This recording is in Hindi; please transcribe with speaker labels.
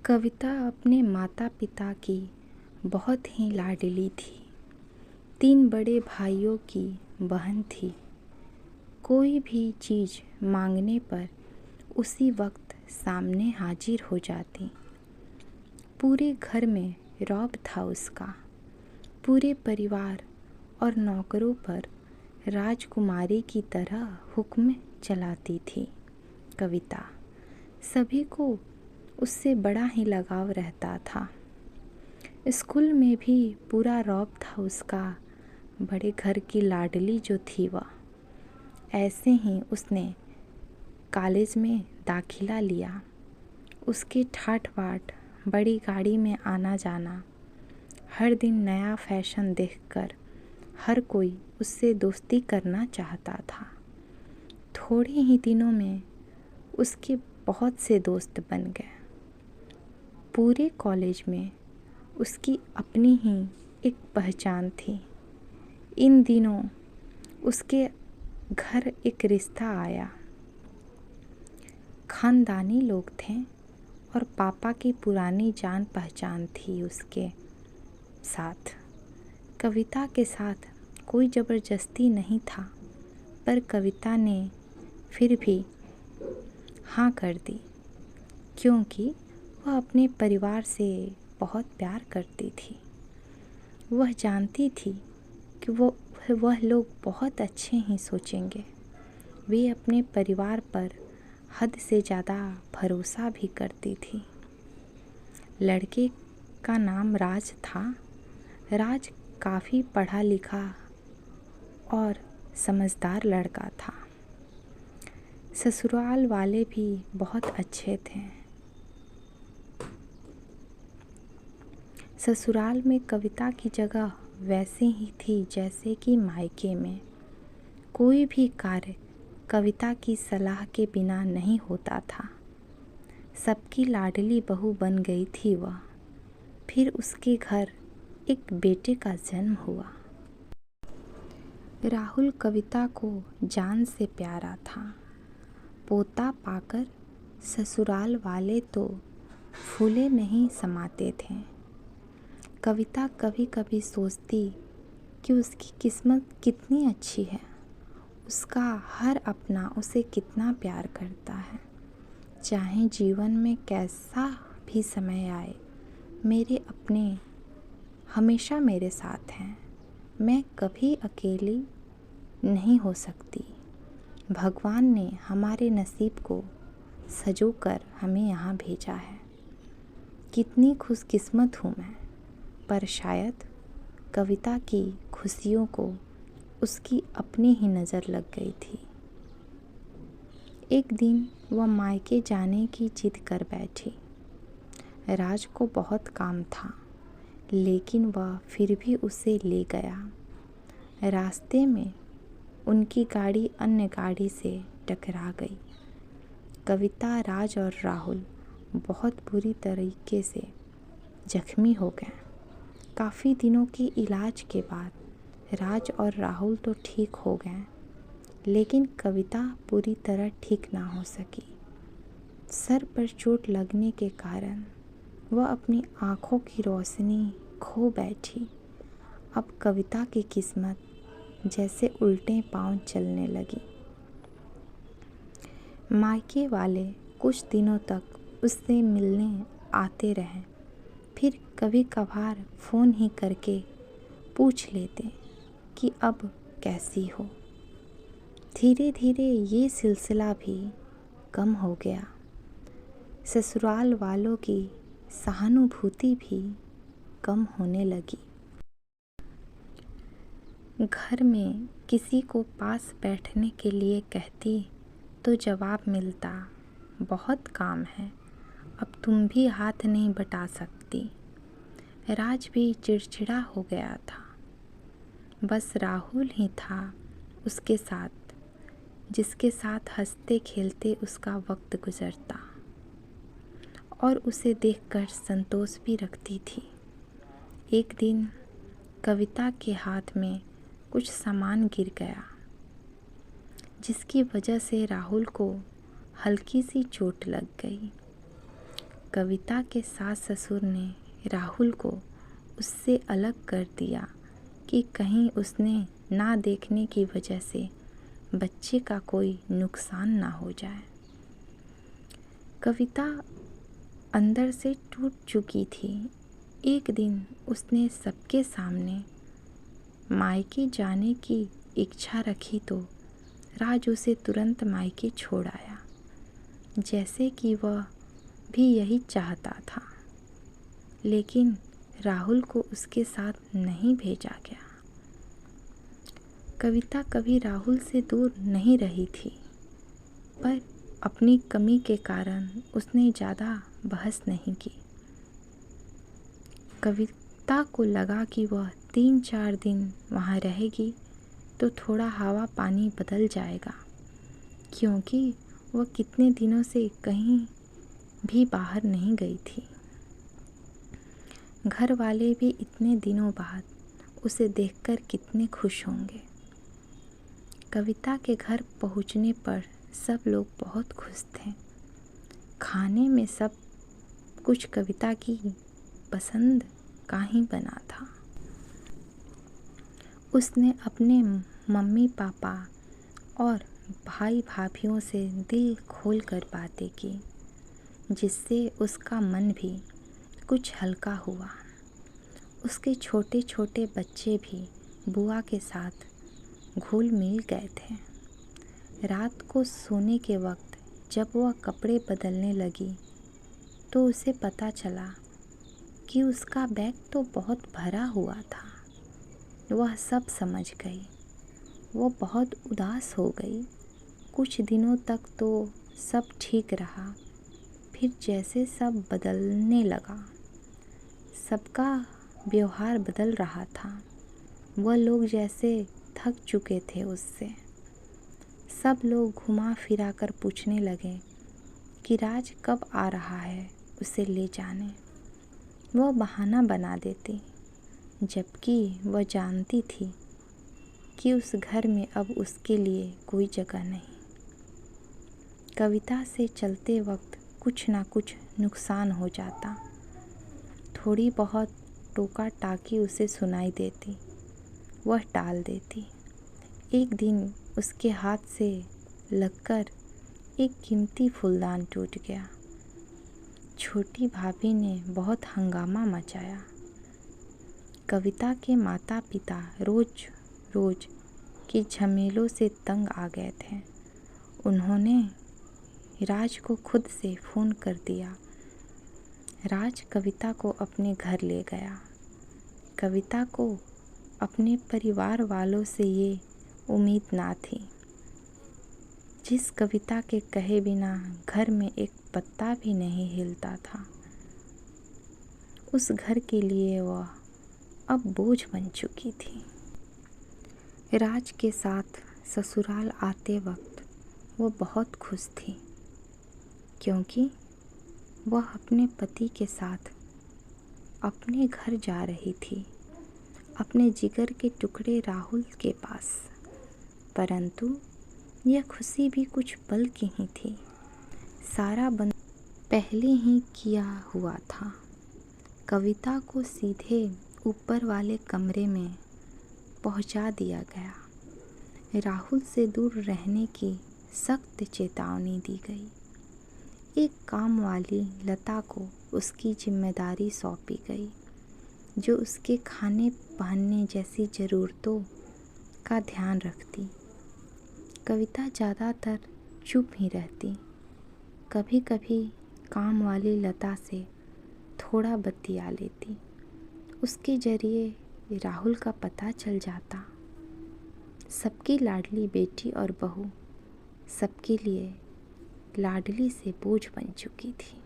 Speaker 1: कविता अपने माता पिता की बहुत ही लाडली थी। 3 बड़े भाइयों की बहन थी। कोई भी चीज़ मांगने पर उसी वक्त सामने हाजिर हो जाती। पूरे घर में रौब था उसका। पूरे परिवार और नौकरों पर राजकुमारी की तरह हुक्म चलाती थी कविता। सभी को उससे बड़ा ही लगाव रहता था। स्कूल में भी पूरा रौब था उसका। बड़े घर की लाडली जो थी वह। ऐसे ही उसने कॉलेज में दाखिला लिया। उसके ठाट बाट, बड़ी गाड़ी में आना जाना, हर दिन नया फैशन देखकर हर कोई उससे दोस्ती करना चाहता था। थोड़े ही दिनों में उसके बहुत से दोस्त बन गए। पूरे कॉलेज में उसकी अपनी ही एक पहचान थी। इन दिनों उसके घर एक रिश्ता आया। खानदानी लोग थे और पापा की पुरानी जान पहचान थी उसके साथ। कविता के साथ कोई ज़बरदस्ती नहीं था, पर कविता ने फिर भी हाँ कर दी, क्योंकि वह अपने परिवार से बहुत प्यार करती थी। वह जानती थी कि वह लोग बहुत अच्छे ही सोचेंगे। वे अपने परिवार पर हद से ज़्यादा भरोसा भी करती थी। लड़के का नाम राज था। राज काफ़ी पढ़ा लिखा और समझदार लड़का था। ससुराल वाले भी बहुत अच्छे थे। ससुराल में कविता की जगह वैसे ही थी जैसे कि मायके में। कोई भी कार्य कविता की सलाह के बिना नहीं होता था। सबकी लाडली बहू बन गई थी वह। फिर उसके घर एक बेटे का जन्म हुआ। राहुल कविता को जान से प्यारा था। पोता पाकर ससुराल वाले तो फूले नहीं समाते थे। कविता कभी कभी सोचती कि उसकी किस्मत कितनी अच्छी है। उसका हर अपना उसे कितना प्यार करता है। चाहे जीवन में कैसा भी समय आए, मेरे अपने हमेशा मेरे साथ हैं। मैं कभी अकेली नहीं हो सकती। भगवान ने हमारे नसीब को सजोकर हमें यहाँ भेजा है। कितनी खुशकिस्मत हूँ मैं। पर शायद कविता की खुशियों को उसकी अपनी ही नज़र लग गई थी। एक दिन वह मायके जाने की जिद कर बैठी। राज को बहुत काम था, लेकिन वह फिर भी उसे ले गया। रास्ते में उनकी गाड़ी अन्य गाड़ी से टकरा गई। कविता, राज और राहुल बहुत बुरी तरीके से जख्मी हो गए। काफ़ी दिनों के इलाज के बाद राज और राहुल तो ठीक हो गए, लेकिन कविता पूरी तरह ठीक ना हो सकी। सर पर चोट लगने के कारण वह अपनी आँखों की रोशनी खो बैठी। अब कविता की किस्मत जैसे उल्टे पांव चलने लगी। मायके वाले कुछ दिनों तक उससे मिलने आते रहे। फिर कभी कभार फ़ोन ही करके पूछ लेते कि अब कैसी हो। धीरे धीरे ये सिलसिला भी कम हो गया। ससुराल वालों की सहानुभूति भी कम होने लगी। घर में किसी को पास बैठने के लिए कहती तो जवाब मिलता, बहुत काम है, अब तुम भी हाथ नहीं बटा सकती। राज भी चिड़चिड़ा हो गया था। बस राहुल ही था उसके साथ, जिसके साथ हंसते खेलते उसका वक्त गुजरता और उसे देखकर संतोष भी रखती थी। एक दिन कविता के हाथ में कुछ सामान गिर गया, जिसकी वजह से राहुल को हल्की सी चोट लग गई। कविता के सास ससुर ने राहुल को उससे अलग कर दिया कि कहीं उसने ना देखने की वजह से बच्चे का कोई नुकसान ना हो जाए। कविता अंदर से टूट चुकी थी। एक दिन उसने सबके सामने मायके जाने की इच्छा रखी तो राज उसे तुरंत मायके छोड़ आया, जैसे कि वह भी यही चाहता था। लेकिन राहुल को उसके साथ नहीं भेजा गया। कविता कभी राहुल से दूर नहीं रही थी, पर अपनी कमी के कारण उसने ज़्यादा बहस नहीं की। कविता को लगा कि वह 3-4 दिन वहाँ रहेगी तो थोड़ा हवा पानी बदल जाएगा, क्योंकि वह कितने दिनों से कहीं भी बाहर नहीं गई थी। घर वाले भी इतने दिनों बाद उसे देखकर कितने खुश होंगे। कविता के घर पहुँचने पर सब लोग बहुत खुश थे। खाने में सब कुछ कविता की पसंद का ही बना था। उसने अपने मम्मी पापा और भाई भाभीयों से दिल खोलकर बातें की, जिससे उसका मन भी कुछ हल्का हुआ। उसके छोटे छोटे बच्चे भी बुआ के साथ घुल मिल गए थे। रात को सोने के वक्त जब वह कपड़े बदलने लगी तो उसे पता चला कि उसका बैग तो बहुत भरा हुआ था। वह सब समझ गई। वो बहुत उदास हो गई। कुछ दिनों तक तो सब ठीक रहा, फिर जैसे सब बदलने लगा, सबका व्यवहार बदल रहा था। वह लोग जैसे थक चुके थे उससे। सब लोग घुमा फिरा कर पूछने लगे कि राज कब आ रहा है उसे ले जाने। वह बहाना बना देती, जबकि वह जानती थी कि उस घर में अब उसके लिए कोई जगह नहीं। कविता से चलते वक्त कुछ ना कुछ नुकसान हो जाता। थोड़ी बहुत टोका टाकी उसे सुनाई देती, वह टाल देती। एक दिन उसके हाथ से लगकर एक कीमती फूलदान टूट गया। छोटी भाभी ने बहुत हंगामा मचाया। कविता के माता पिता रोज रोज के झमेलों से तंग आ गए थे। उन्होंने राज को खुद से फ़ोन कर दिया। राज कविता को अपने घर ले गया। कविता को अपने परिवार वालों से ये उम्मीद ना थी। जिस कविता के कहे बिना घर में एक पत्ता भी नहीं हिलता था, उस घर के लिए वह अब बोझ बन चुकी थी। राज के साथ ससुराल आते वक्त वो बहुत खुश थी, क्योंकि वह अपने पति के साथ अपने घर जा रही थी, अपने जिगर के टुकड़े राहुल के पास। परंतु यह खुशी भी कुछ पल की ही थी। सारा बंद पहले ही किया हुआ था। कविता को सीधे ऊपर वाले कमरे में पहुंचा दिया गया। राहुल से दूर रहने की सख्त चेतावनी दी गई। एक काम वाली लता को उसकी जिम्मेदारी सौंपी गई, जो उसके खाने पहनने जैसी ज़रूरतों का ध्यान रखती। कविता ज़्यादातर चुप ही रहती। कभी कभी काम वाली लता से थोड़ा बतिया लेती। उसके ज़रिए राहुल का पता चल जाता। सबकी लाडली बेटी और बहू सबके लिए लाडली से बोझ बन चुकी थी।